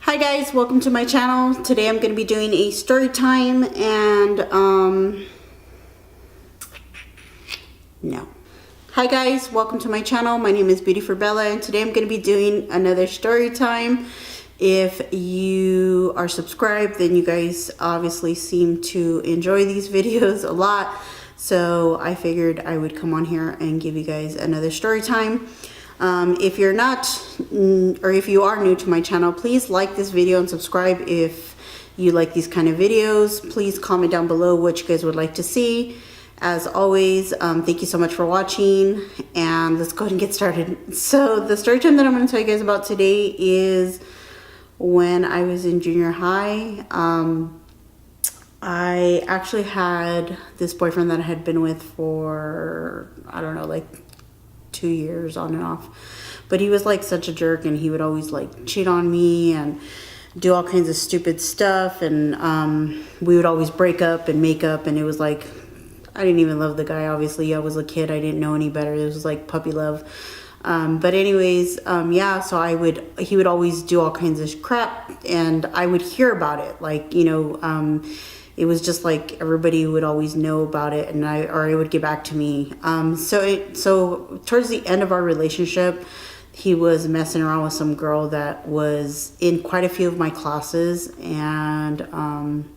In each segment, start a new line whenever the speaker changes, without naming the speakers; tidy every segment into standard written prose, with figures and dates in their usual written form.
Hi guys, welcome to my channel. Today I'm going to be doing a story time and no. Hi guys, welcome to my channel. My name is Beauty4Bella and today I'm going to be doing another story time. If you are subscribed, then you guys obviously seem to enjoy these videos a lot. So I figured I would come on here and give you guys another story time. If you're not, or if you are new to my channel, please like this video and subscribe if you like these kind of videos. Please comment down below what you guys would like to see. As always, thank you so much for watching, and let's go ahead and get started. So the story time that I'm going to tell you guys about today is when I was in junior high. I actually had this boyfriend that I had been with for, I don't know, like 2 years on and off, but he was like such a jerk, and he would always like cheat on me and do all kinds of stupid stuff, and we would always break up and make up, and it was like I didn't even love the guy. Obviously I was a kid, I didn't know any better. It was like puppy love. But anyways, yeah, so he would always do all kinds of crap, and I would hear about it, like, you know, it was just like everybody would always know about it, and it would get back to me. So towards the end of our relationship, he was messing around with some girl that was in quite a few of my classes, and I'm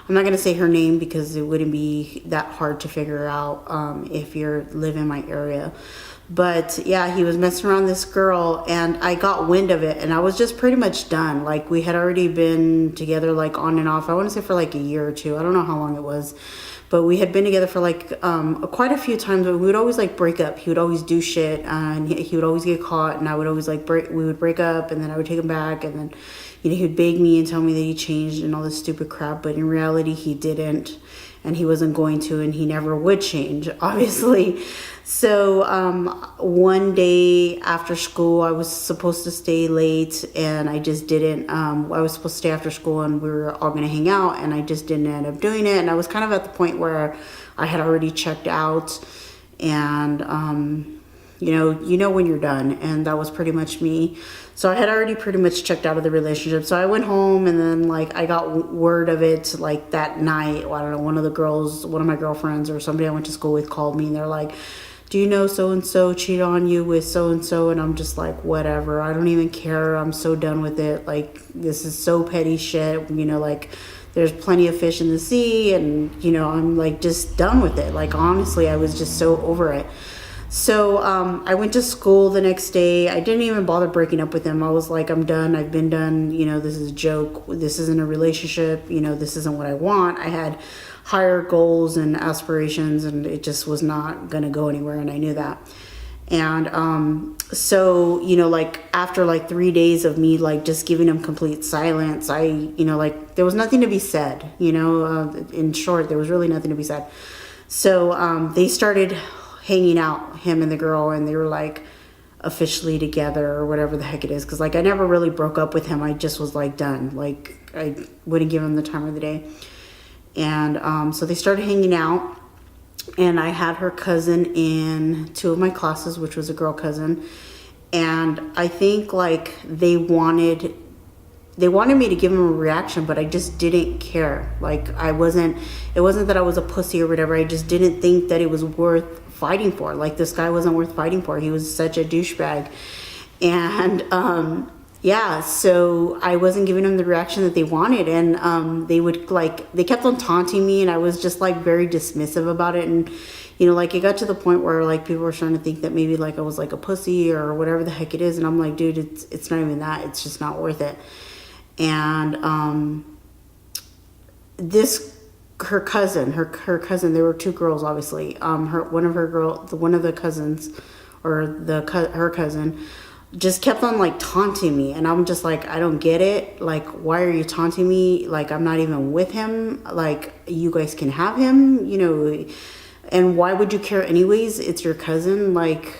not gonna say her name because it wouldn't be that hard to figure out if you live in my area. But yeah, he was messing around this girl, and I got wind of it, and I was just pretty much done. Like, we had already been together like on and off, I want to say for like a year or two. I don't know how long it was, but we had been together for like quite a few times. But we would always like break up. He would always do shit, and he would always get caught, and I would always like we would break up, and then I would take him back, and then, you know, he would beg me and tell me that he changed and all this stupid crap, but in reality he didn't, and he wasn't going to, and he never would change, obviously. So one day after school, I was supposed to stay late, and I just didn't. I was supposed to stay after school, and we were all going to hang out, and I just didn't end up doing it. And I was kind of at the point where I had already checked out, and you know when you're done, and that was pretty much me. So I had already pretty much checked out of the relationship. So I went home, and then like I got word of it like that night. Well, I don't know, one of my girlfriends or somebody I went to school with called me, and they're like, do you know so-and-so cheated on you with so-and-so? And I'm just like, whatever, I don't even care. I'm so done with it. Like, this is so petty shit, you know, like there's plenty of fish in the sea, and you know, I'm like just done with it. Like, honestly, I was just so over it. So I went to school the next day. I didn't even bother breaking up with him. I was like, I'm done. I've been done. You know, this is a joke. This isn't a relationship. You know, this isn't what I want. I had higher goals and aspirations, and it just was not going to go anywhere, and I knew that. And so, you know, like after like 3 days of me like just giving him complete silence, you know, like there was nothing to be said, you know, in short, there was really nothing to be said. So they started hanging out, him and the girl, and they were like officially together or whatever the heck it is, because like I never really broke up with him. I just was like done. Like, I wouldn't give him the time of the day. And so they started hanging out, and I had her cousin in 2 of my classes, which was a girl cousin, and I think like they wanted me to give him a reaction, but I just didn't care. Like, it wasn't that I was a pussy or whatever. I just didn't think that it was worth fighting for. Like, this guy wasn't worth fighting for. He was such a douchebag. And yeah, so I wasn't giving them the reaction that they wanted, and they kept on taunting me, and I was just like very dismissive about it. And you know, like it got to the point where like people were starting to think that maybe like I was like a pussy or whatever the heck it is, and I'm like, dude, it's not even that. It's just not worth it. And her cousin, there were 2 girls, obviously. One of the cousins, or her cousin, just kept on like taunting me, and I'm just like, I don't get it. Like, why are you taunting me? Like, I'm not even with him. Like, you guys can have him, you know, and why would you care anyways? It's your cousin. Like,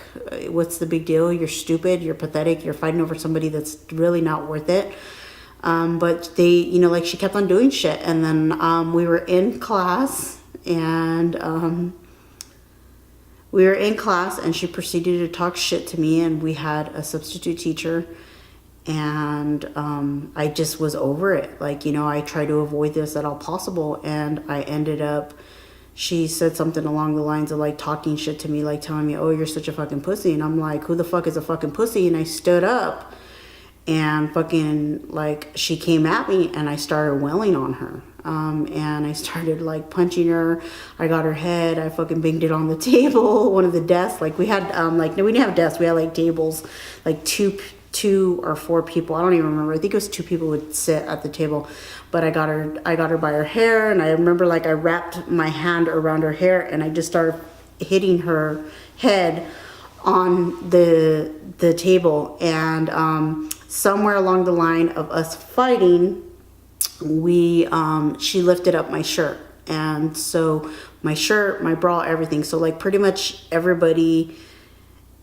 what's the big deal? You're stupid, you're pathetic, you're fighting over somebody that's really not worth it. But they, you know, like she kept on doing shit. And then we were in class, and she proceeded to talk shit to me, and we had a substitute teacher, And I just was over it. Like, you know, I tried to avoid this at all possible, and I ended up, she said something along the lines of like talking shit to me, like telling me, oh, you're such a fucking pussy. And I'm like, who the fuck is a fucking pussy? And I stood up and fucking, like, she came at me and I started wailing on her. And I started like punching her. I got her head. I fucking banged it on the table, one of the desks. Like we had, like, no, we didn't have desks. We had like tables, like two or four people. I don't even remember. I think it was two people would sit at the table. But I got her by her hair, and I remember like I wrapped my hand around her hair and I just started hitting her head on the table. And somewhere along the line of us fighting, she lifted up my shirt. And so my shirt, my bra, everything. So like pretty much everybody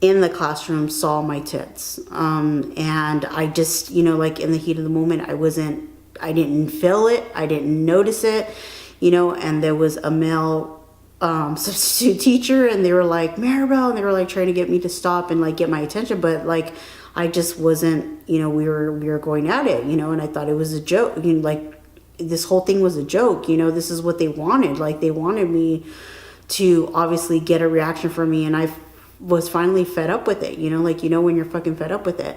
in the classroom saw my tits. And I just, you know, like in the heat of the moment, I didn't feel it. I didn't notice it, you know. And there was a male substitute teacher, and they were like, Maribel, and they were like trying to get me to stop and like get my attention. But like, I just wasn't, you know, we were going at it, you know, and I thought it was a joke. You know, like this whole thing was a joke, you know. This is what they wanted. Like they wanted me to obviously get a reaction from me, and I was finally fed up with it, you know, like, you know, when you're fucking fed up with it.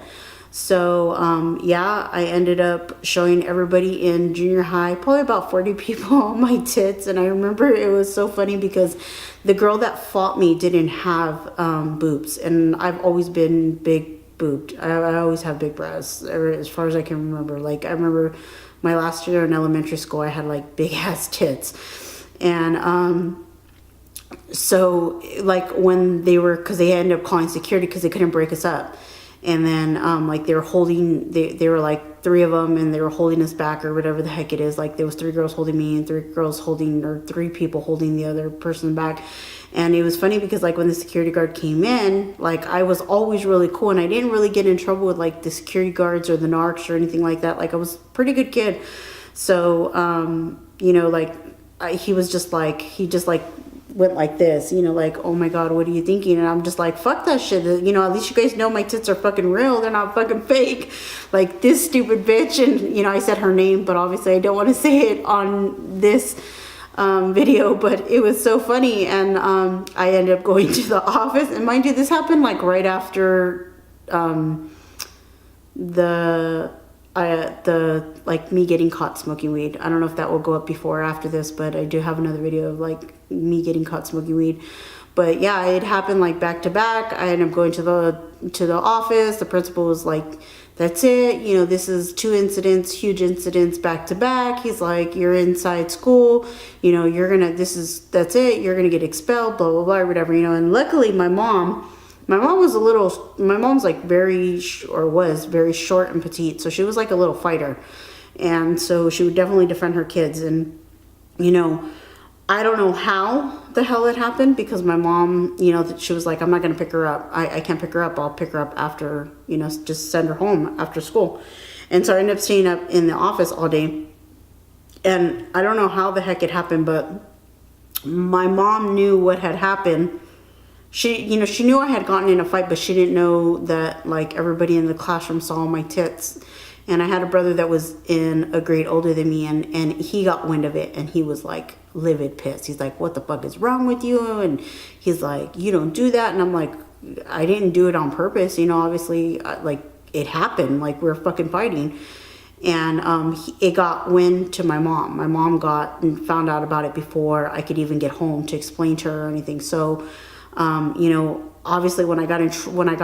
So, yeah, I ended up showing everybody in junior high, probably about 40 people, my tits. And I remember it was so funny because the girl that fought me didn't have boobs. And I've always been big boobed. I always have big breasts, as far as I can remember. Like, I remember my last year in elementary school, I had like big ass tits. And, so like when because they ended up calling security because they couldn't break us up. And then like they were like three of them, and they were holding us back or whatever the heck it is. Like there was three girls holding me and three people holding the other person back. And it was funny because like when the security guard came in, like I was always really cool, and I didn't really get in trouble with like the security guards or the narcs or anything like that. Like I was a pretty good kid. So, you know, like he just went like this, you know, like, oh my God, what are you thinking? And I'm just like, fuck that shit. You know, at least you guys know my tits are fucking real. They're not fucking fake. Like this stupid bitch. And, you know, I said her name, but obviously I don't want to say it on this video, but it was so funny. And I ended up going to the office, and mind you, this happened like right after like me getting caught smoking weed. I don't know if that will go up before or after this, but I do have another video of like me getting caught smoking weed. But yeah, it happened like back to back. I ended up going to the office. The principal was like, that's it, you know, this is two incidents, huge incidents back to back. He's like, you're inside school, you know, that's it, you're gonna get expelled, blah blah blah, or whatever, you know. And luckily my mom's like was very short and petite, so she was like a little fighter, and so she would definitely defend her kids. And you know, I don't know how the hell it happened, because my mom, you know, she was like, I'm not gonna pick her up, I can't pick her up, I'll pick her up after, you know, just send her home after school. And so I ended up staying up in the office all day, and I don't know how the heck it happened, but my mom knew what had happened. She knew I had gotten in a fight, but she didn't know that like everybody in the classroom saw my tits. And I had a brother that was in a grade older than me, and he got wind of it, and he was like livid pissed. He's like, what the fuck is wrong with you? And he's like, you don't do that. And I'm like, I didn't do it on purpose, you know, obviously, like it happened, like we're fucking fighting. And it got wind to my mom. My mom got and found out about it before I could even get home to explain to her or anything. So you know, obviously when I got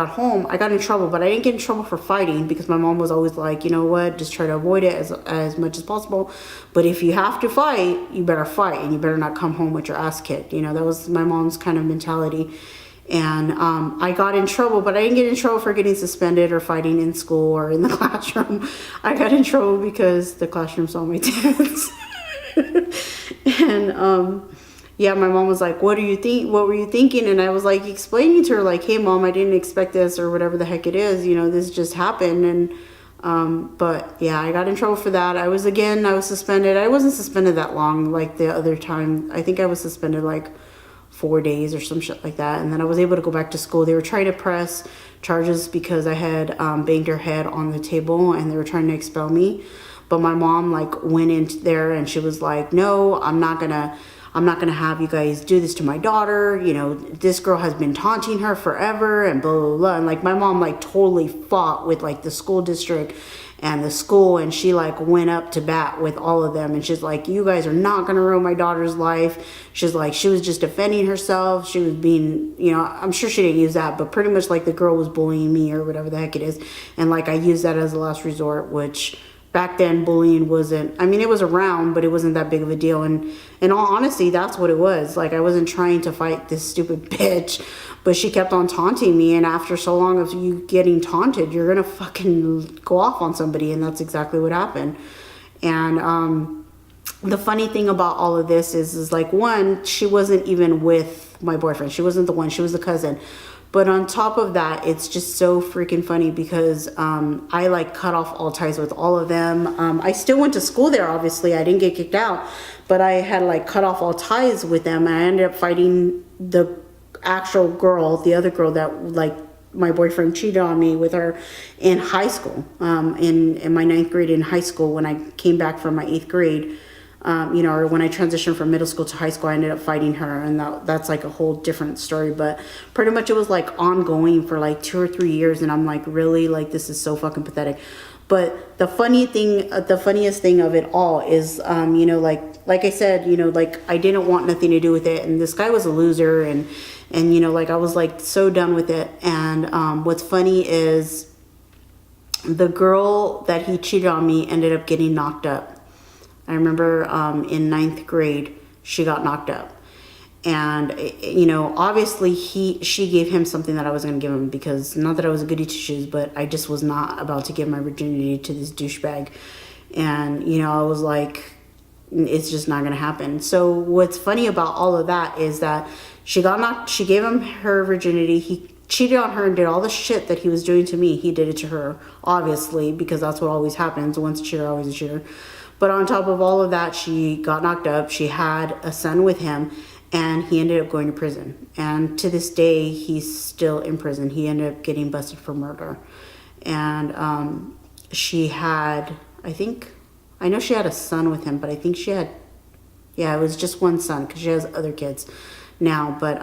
home, I got in trouble, but I didn't get in trouble for fighting, because my mom was always like, you know what, just try to avoid it as much as possible. But if you have to fight, you better fight, and you better not come home with your ass kicked. You know, that was my mom's kind of mentality. And I got in trouble, but I didn't get in trouble for getting suspended or fighting in school or in the classroom. I got in trouble because the classroom saw my tits. And yeah, my mom was like, what were you thinking? And I was like explaining to her like, hey mom, I didn't expect this, or whatever the heck it is, you know, this just happened. And but yeah, I got in trouble for that. I was suspended. I wasn't suspended that long like the other time. I think I was suspended like 4 days or some shit like that. And then I was able to go back to school. They were trying to press charges because I had banged her head on the table, and they were trying to expel me. But my mom like went in there and she was like, no, I'm not gonna have you guys do this to my daughter. You know, this girl has been taunting her forever and blah, blah, blah. And like my mom like totally fought with like the school district and the school, and she like went up to bat with all of them. And she's like, you guys are not going to ruin my daughter's life. She's like, she was just defending herself. She was being, you know, I'm sure she didn't use that, but pretty much like the girl was bullying me or whatever the heck it is. And like I used that as a last resort, which back then bullying wasn't, I mean, it was around, but it wasn't that big of a deal. And in all honesty, that's what it was. Like I wasn't trying to fight this stupid bitch, but she kept on taunting me. And after so long of you getting taunted, you're gonna fucking go off on somebody. And that's exactly what happened. And the funny thing about all of this is like, one, she wasn't even with my boyfriend. She wasn't the one, she was the cousin. But on top of that, it's just so freaking funny because I like cut off all ties with all of them. I still went to school there, obviously. I didn't get kicked out, but I had like cut off all ties with them. And I ended up fighting the actual girl, the other girl that like my boyfriend cheated on me with her in high school, in my 9th grade in high school when I came back from my 8th grade. You know, or when I transitioned from middle school to high school, I ended up fighting her, and that's like a whole different story. But pretty much it was like ongoing for like 2 or 3 years, and I'm like, really, like this is so fucking pathetic. But the funniest thing of it all is, you know, like I said, you know, like I didn't want nothing to do with it, and this guy was a loser, and you know, like I was like so done with it. And what's funny is the girl that he cheated on me ended up getting knocked up. I remember in 9th grade, she got knocked up. And, you know, obviously she gave him something that I wasn't going to give him, because not that I was a goody two shoes, but I just was not about to give my virginity to this douchebag. And, you know, I was like, it's just not going to happen. So what's funny about all of that is that she gave him her virginity. He cheated on her and did all the shit that he was doing to me. He did it to her, obviously, because that's what always happens. Once a cheater, always a cheater. But on top of all of that, she got knocked up. She had a son with him, and he ended up going to prison. And to this day, he's still in prison. He ended up getting busted for murder. And she had, I know she had a son with him, but I think she had, yeah, it was just one son, because she has other kids now. But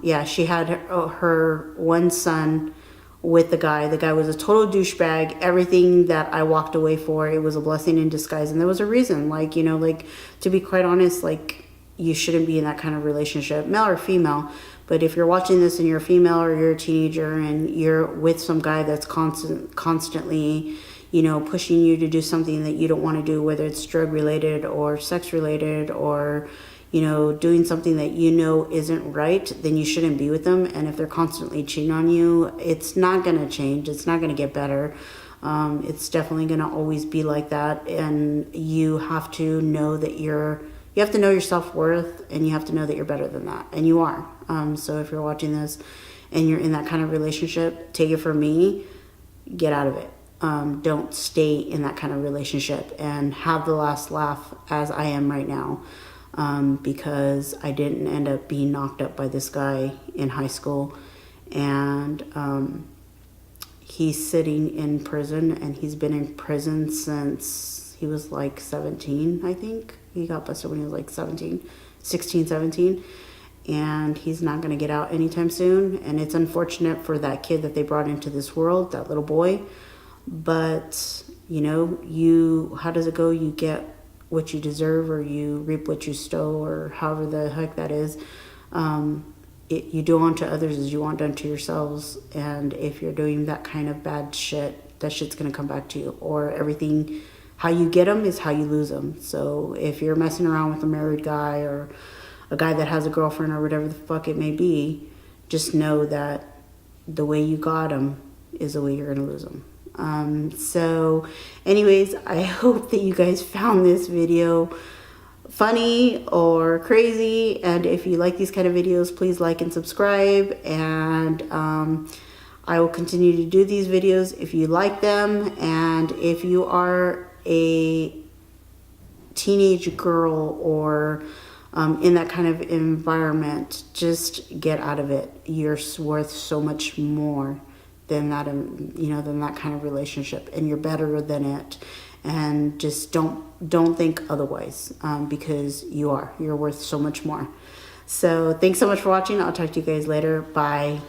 yeah, she had her one son with the guy. The guy was a total douchebag. Everything that I walked away for, it was a blessing in disguise. And there was a reason, like, you know, like, to be quite honest, like, you shouldn't be in that kind of relationship, male or female. But if you're watching this and you're a female or you're a teenager and you're with some guy that's constantly, you know, pushing you to do something that you don't want to do, whether it's drug related or sex related, or, you know, doing something that you know isn't right, then you shouldn't be with them. And if they're constantly cheating on you, it's not going to change. It's not going to get better. It's definitely going to always be like that. And you have to know that you have to know your self-worth, and you have to know that you're better than that. And you are. So if you're watching this and you're in that kind of relationship, take it from me, get out of it. Don't stay in that kind of relationship and have the last laugh as I am right now. Because I didn't end up being knocked up by this guy in high school. And he's sitting in prison, and he's been in prison since he was like 17, I think. He got busted when he was like 16, 17. And he's not going to get out anytime soon. And it's unfortunate for that kid that they brought into this world, that little boy. But, you know, how does it go? You get what you deserve, or you reap what you sow, or however the heck that is. You do unto others as you want done to yourselves. And if you're doing that kind of bad shit, that shit's going to come back to you. Or everything, how you get them is how you lose them. So if you're messing around with a married guy, or a guy that has a girlfriend, or whatever the fuck it may be, just know that the way you got them is the way you're going to lose them. So anyways, I hope that you guys found this video funny or crazy. And if you like these kind of videos, please like and subscribe. And I will continue to do these videos if you like them. And if you are a teenage girl, or in that kind of environment, just get out of it. You're worth so much more than that, than that kind of relationship, and you're better than it. And just don't think otherwise, because you're worth so much more. So thanks so much for watching. I'll talk to you guys later. Bye.